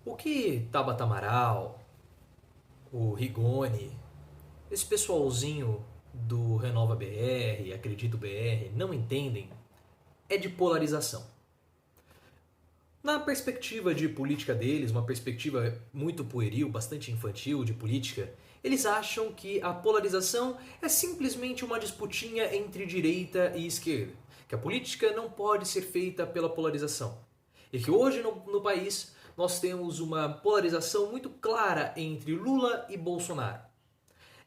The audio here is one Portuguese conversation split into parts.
O que Tabata Amaral, o Rigoni, esse pessoalzinho do Renova BR, Acredito BR, não entendem é de polarização. Na perspectiva de política deles, uma perspectiva muito pueril, bastante infantil de política, eles acham que a polarização é simplesmente uma disputinha entre direita e esquerda, que a política não pode ser feita pela polarização. E que hoje no país nós temos uma polarização muito clara entre Lula e Bolsonaro.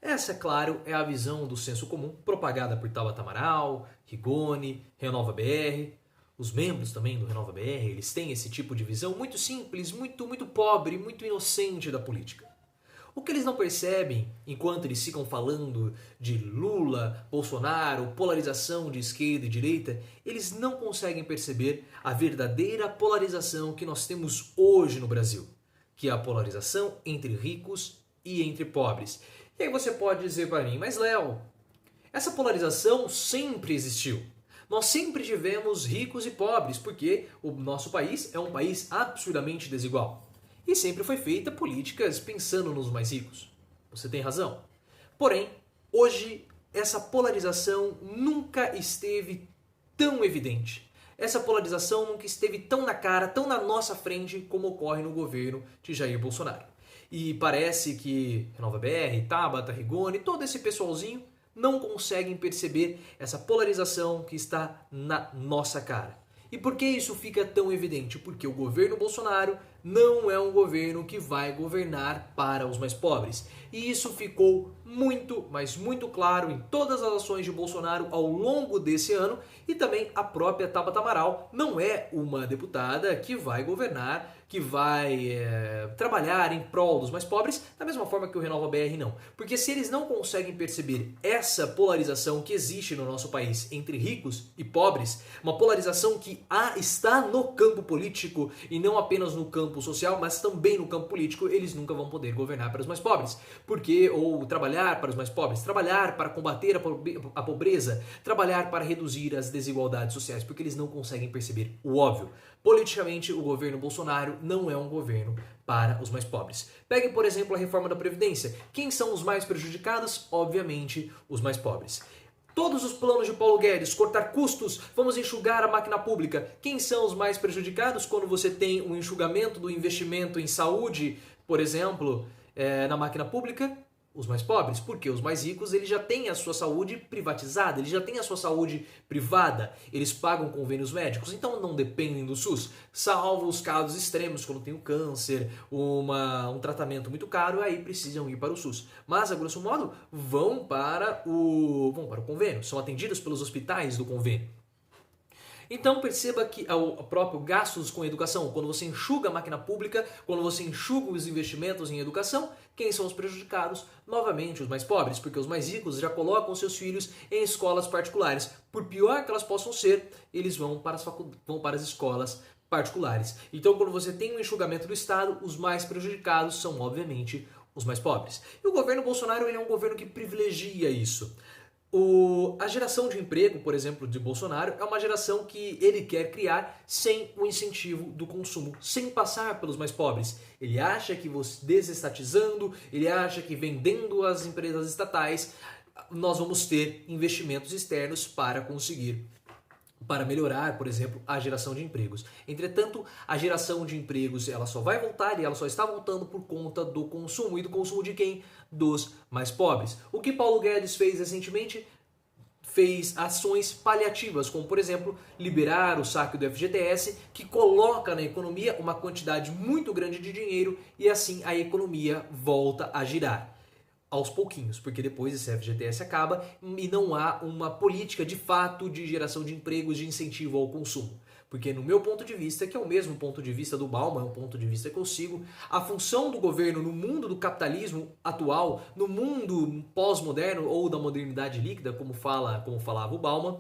Essa, é claro, é a visão do senso comum propagada por Tabata Amaral, Rigoni, Renova BR. Os membros também do Renova BR, eles têm esse tipo de visão muito simples, muito pobre, muito inocente da política. O que eles não percebem, enquanto eles ficam falando de Lula, Bolsonaro, polarização de esquerda e direita, eles não conseguem perceber a verdadeira polarização que nós temos hoje no Brasil, que é a polarização entre ricos e entre pobres. E aí você pode dizer para mim, mas Léo, essa polarização sempre existiu. Nós sempre tivemos ricos e pobres, porque o nosso país é um país absurdamente desigual. E sempre foi feita políticas pensando nos mais ricos. Você tem razão. Porém, hoje essa polarização nunca esteve tão evidente. Essa polarização nunca esteve tão na cara, tão na nossa frente como ocorre no governo de Jair Bolsonaro. E parece que Renova BR, Tabata, Rigoni, todo esse pessoalzinho não conseguem perceber essa polarização que está na nossa cara. E por que isso fica tão evidente? Porque o governo Bolsonaro não é um governo que vai governar para os mais pobres. E isso ficou muito, mas muito claro em todas as ações de Bolsonaro ao longo desse ano. E também a própria Tabata Amaral não é uma deputada que vai governar, que vai trabalhar em prol dos mais pobres, da mesma forma que o Renova BR não. Porque se eles não conseguem perceber essa polarização que existe no nosso país entre ricos e pobres, uma polarização que está no campo político e não apenas no campo social, mas também no campo político, eles nunca vão poder governar para os mais pobres. Porque, ou trabalhar para os mais pobres, trabalhar para combater a pobreza, trabalhar para reduzir as desigualdades sociais, porque eles não conseguem perceber o óbvio. Politicamente, o governo Bolsonaro não é um governo para os mais pobres. Pegue, por exemplo, a reforma da Previdência. Quem são os mais prejudicados? Obviamente, os mais pobres. Todos os planos de Paulo Guedes, cortar custos, vamos enxugar a máquina pública. Quem são os mais prejudicados quando você tem um enxugamento do investimento em saúde, por exemplo, na máquina pública? Os mais pobres, porque os mais ricos eles já têm a sua saúde privatizada, eles já têm a sua saúde privada, eles pagam convênios médicos, então não dependem do SUS, salvo os casos extremos, quando tem o câncer, um tratamento muito caro, aí precisam ir para o SUS. Mas, a grosso modo, vão para o convênio, são atendidos pelos hospitais do convênio. Então perceba que o próprio gastos com educação, quando você enxuga a máquina pública, quando você enxuga os investimentos em educação, quem são os prejudicados? Novamente os mais pobres, porque os mais ricos já colocam seus filhos em escolas particulares. Por pior que elas possam ser, eles vão para as escolas particulares. Então quando você tem um enxugamento do Estado, os mais prejudicados são obviamente os mais pobres. E o governo Bolsonaro ele é um governo que privilegia isso. A geração de emprego, por exemplo, de Bolsonaro, é uma geração que ele quer criar sem o incentivo do consumo, sem passar pelos mais pobres. Ele acha que desestatizando, ele acha que vendendo as empresas estatais, nós vamos ter investimentos externos para melhorar, por exemplo, a geração de empregos. Entretanto, a geração de empregos ela só vai voltar e ela só está voltando por conta do consumo. E do consumo de quem? Dos mais pobres. O que Paulo Guedes fez recentemente? Fez ações paliativas, como por exemplo, liberar o saque do FGTS, que coloca na economia uma quantidade muito grande de dinheiro e assim a economia volta a girar. Aos pouquinhos, porque depois esse FGTS acaba e não há uma política de fato de geração de empregos, de incentivo ao consumo. Porque no meu ponto de vista, que é o mesmo ponto de vista do Bauman, é um ponto de vista que eu sigo, a função do governo no mundo do capitalismo atual, no mundo pós-moderno ou da modernidade líquida, como falava o Bauman,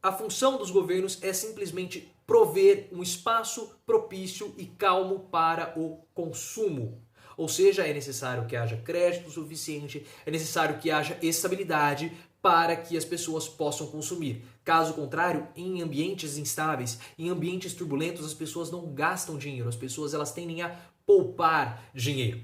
a função dos governos é simplesmente prover um espaço propício e calmo para o consumo. Ou seja, é necessário que haja crédito suficiente, é necessário que haja estabilidade para que as pessoas possam consumir. Caso contrário, em ambientes instáveis, em ambientes turbulentos, as pessoas não gastam dinheiro, as pessoas elas tendem a poupar dinheiro.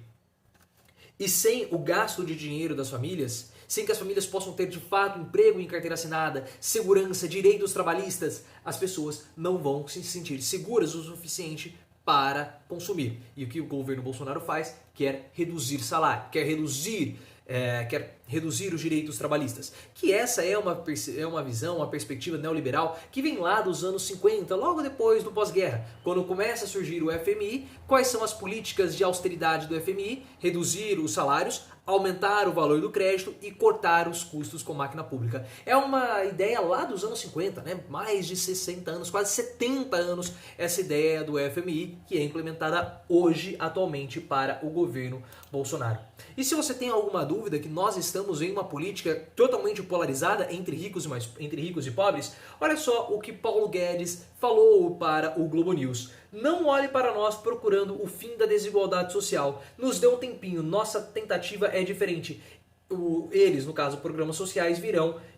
E sem o gasto de dinheiro das famílias, sem que as famílias possam ter de fato emprego em carteira assinada, segurança, direitos trabalhistas, as pessoas não vão se sentir seguras o suficiente para consumir. E o que o governo Bolsonaro faz? Quer reduzir salário, quer reduzir os direitos trabalhistas. Que essa é uma visão, uma perspectiva neoliberal que vem lá dos anos 50, logo depois do pós-guerra. Quando começa a surgir o FMI, quais são as políticas de austeridade do FMI? Reduzir os salários, aumentar o valor do crédito e cortar os custos com máquina pública. É uma ideia lá dos anos 50, né? Mais de 60 anos, quase 70 anos, essa ideia do FMI que é implementada hoje, atualmente, para o governo Bolsonaro. E se você tem alguma dúvida que nós estamos em uma política totalmente polarizada entre ricos e pobres, olha só o que Paulo Guedes falou para o Globo News. Não olhe para nós procurando o fim da desigualdade social. Nos dê um tempinho, nossa tentativa é diferente. Eles, no caso, programas sociais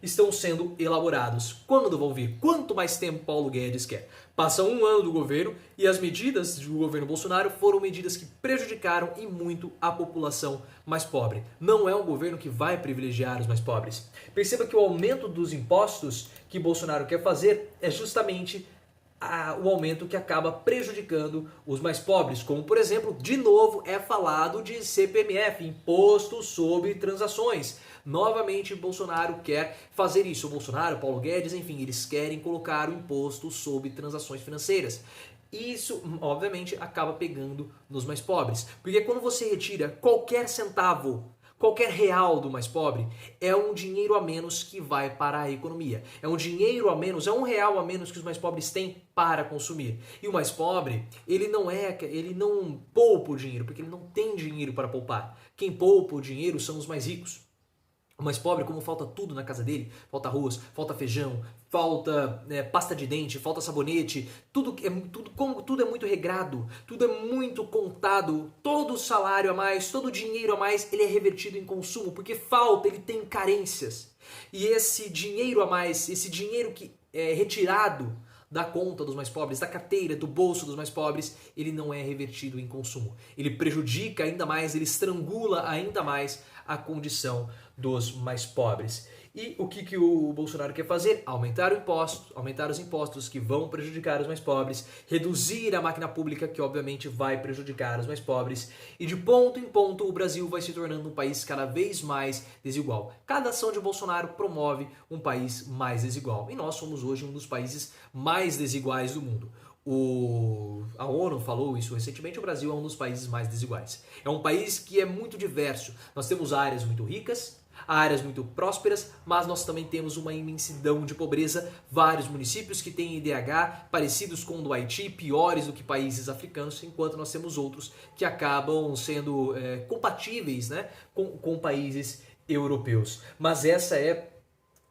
estão sendo elaborados. Quando vão vir? Quanto mais tempo Paulo Guedes quer? Passa um ano do governo e as medidas do governo Bolsonaro foram medidas que prejudicaram e muito a população mais pobre. Não é um governo que vai privilegiar os mais pobres. Perceba que o aumento dos impostos que Bolsonaro quer fazer é justamente o aumento que acaba prejudicando os mais pobres, como por exemplo, de novo é falado de CPMF, Imposto sobre Transações. Novamente Bolsonaro quer fazer isso, o Bolsonaro, Paulo Guedes, enfim, eles querem colocar o imposto sobre transações financeiras. Isso, obviamente, acaba pegando nos mais pobres, porque quando você retira qualquer centavo, qualquer real do mais pobre, é um dinheiro a menos que vai para a economia. É um dinheiro a menos, é um real a menos que os mais pobres têm para consumir. E o mais pobre, ele não poupa o dinheiro, porque ele não tem dinheiro para poupar. Quem poupa o dinheiro são os mais ricos. O mais pobre, como falta tudo na casa dele, falta arroz, falta feijão, falta pasta de dente, falta sabonete, tudo é muito regrado, tudo é muito contado, todo o salário a mais, todo o dinheiro a mais, ele é revertido em consumo, porque falta, ele tem carências. E esse dinheiro a mais, esse dinheiro que é retirado da conta dos mais pobres, da carteira, do bolso dos mais pobres, ele não é revertido em consumo. Ele prejudica ainda mais, ele estrangula ainda mais a condição dos mais pobres. E o que o Bolsonaro quer fazer? Aumentar os impostos que vão prejudicar os mais pobres, reduzir a máquina pública que obviamente vai prejudicar os mais pobres, e de ponto em ponto o Brasil vai se tornando um país cada vez mais desigual. Cada ação de Bolsonaro promove um país mais desigual, e nós somos hoje um dos países mais desiguais do mundo. A ONU falou isso recentemente, o Brasil é um dos países mais desiguais. É um país que é muito diverso. Nós temos áreas muito ricas, áreas muito prósperas, mas nós também temos uma imensidão de pobreza, vários municípios que têm IDH parecidos com o do Haiti, piores do que países africanos, enquanto nós temos outros que acabam sendo compatíveis, né, com países europeus. Mas essa é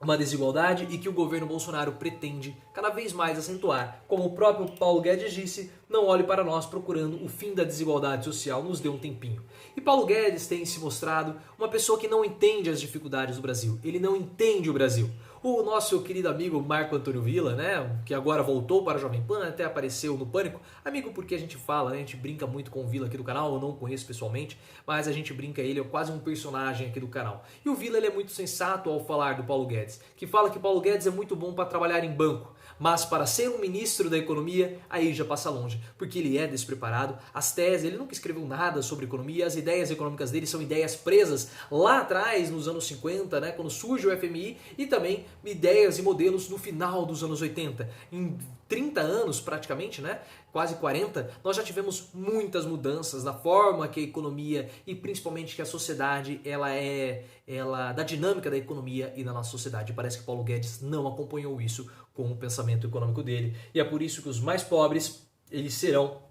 uma desigualdade e que o governo Bolsonaro pretende cada vez mais acentuar. Como o próprio Paulo Guedes disse, não olhe para nós procurando o fim da desigualdade social, nos dê um tempinho. E Paulo Guedes tem se mostrado uma pessoa que não entende as dificuldades do Brasil, ele não entende o Brasil. O nosso querido amigo Marco Antônio Villa, né, que agora voltou para a Jovem Pan, até apareceu no Pânico, amigo porque a gente fala, né, a gente brinca muito com o Villa aqui do canal, eu não o conheço pessoalmente, mas a gente brinca, ele é quase um personagem aqui do canal. E o Villa ele é muito sensato ao falar do Paulo Guedes, que fala que Paulo Guedes é muito bom para trabalhar em banco, mas para ser um ministro da economia, aí já passa longe, porque ele é despreparado, as teses, ele nunca escreveu nada sobre economia, as ideias econômicas dele são ideias presas lá atrás, nos anos 50, né, quando surge o FMI, e também ideias e modelos no final dos anos 80. Em 30 anos praticamente, né, quase 40, nós já tivemos muitas mudanças na forma que a economia e principalmente que a sociedade, da dinâmica da economia e da nossa sociedade. Parece que Paulo Guedes não acompanhou isso com o pensamento econômico dele, e é por isso que os mais pobres, eles serão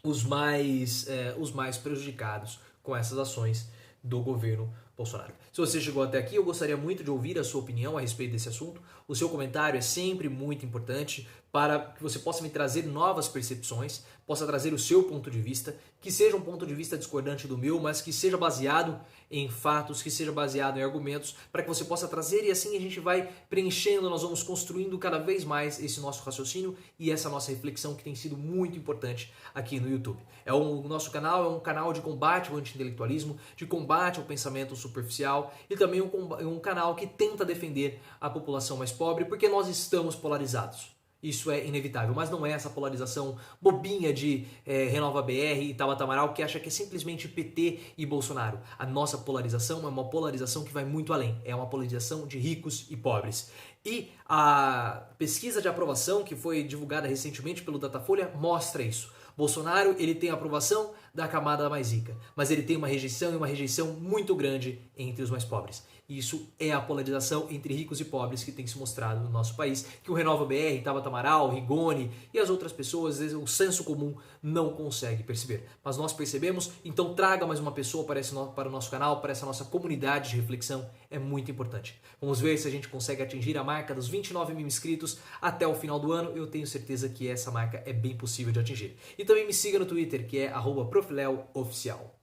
os mais prejudicados com essas ações do governo Bolsonaro. Se você chegou até aqui, eu gostaria muito de ouvir a sua opinião a respeito desse assunto. O seu comentário é sempre muito importante para que você possa me trazer novas percepções, possa trazer o seu ponto de vista, que seja um ponto de vista discordante do meu, mas que seja baseado em fatos, que seja baseado em argumentos, para que você possa trazer e assim a gente vai preenchendo, nós vamos construindo cada vez mais esse nosso raciocínio e essa nossa reflexão que tem sido muito importante aqui no YouTube. O nosso canal é um canal de combate ao anti-intelectualismo, de combate ao pensamento superficial e também um canal que tenta defender a população mais pobre, porque nós estamos polarizados. Isso é inevitável, mas não é essa polarização bobinha de Renova BR e Tabata Amaral que acha que é simplesmente PT e Bolsonaro. A nossa polarização é uma polarização que vai muito além, é uma polarização de ricos e pobres. E a pesquisa de aprovação que foi divulgada recentemente pelo Datafolha mostra isso. Bolsonaro ele tem a aprovação da camada mais rica, mas ele tem uma rejeição e uma rejeição muito grande entre os mais pobres. Isso é a polarização entre ricos e pobres que tem se mostrado no nosso país, que o Renova BR, Tabata Amaral, Rigoni e as outras pessoas, às vezes, o senso comum não consegue perceber. Mas nós percebemos, então traga mais uma pessoa para o nosso canal, para essa nossa comunidade de reflexão, é muito importante. Vamos ver se a gente consegue atingir a marca dos 29 mil inscritos até o final do ano, eu tenho certeza que essa marca é bem possível de atingir. E também me siga no Twitter, que é @profleoficial.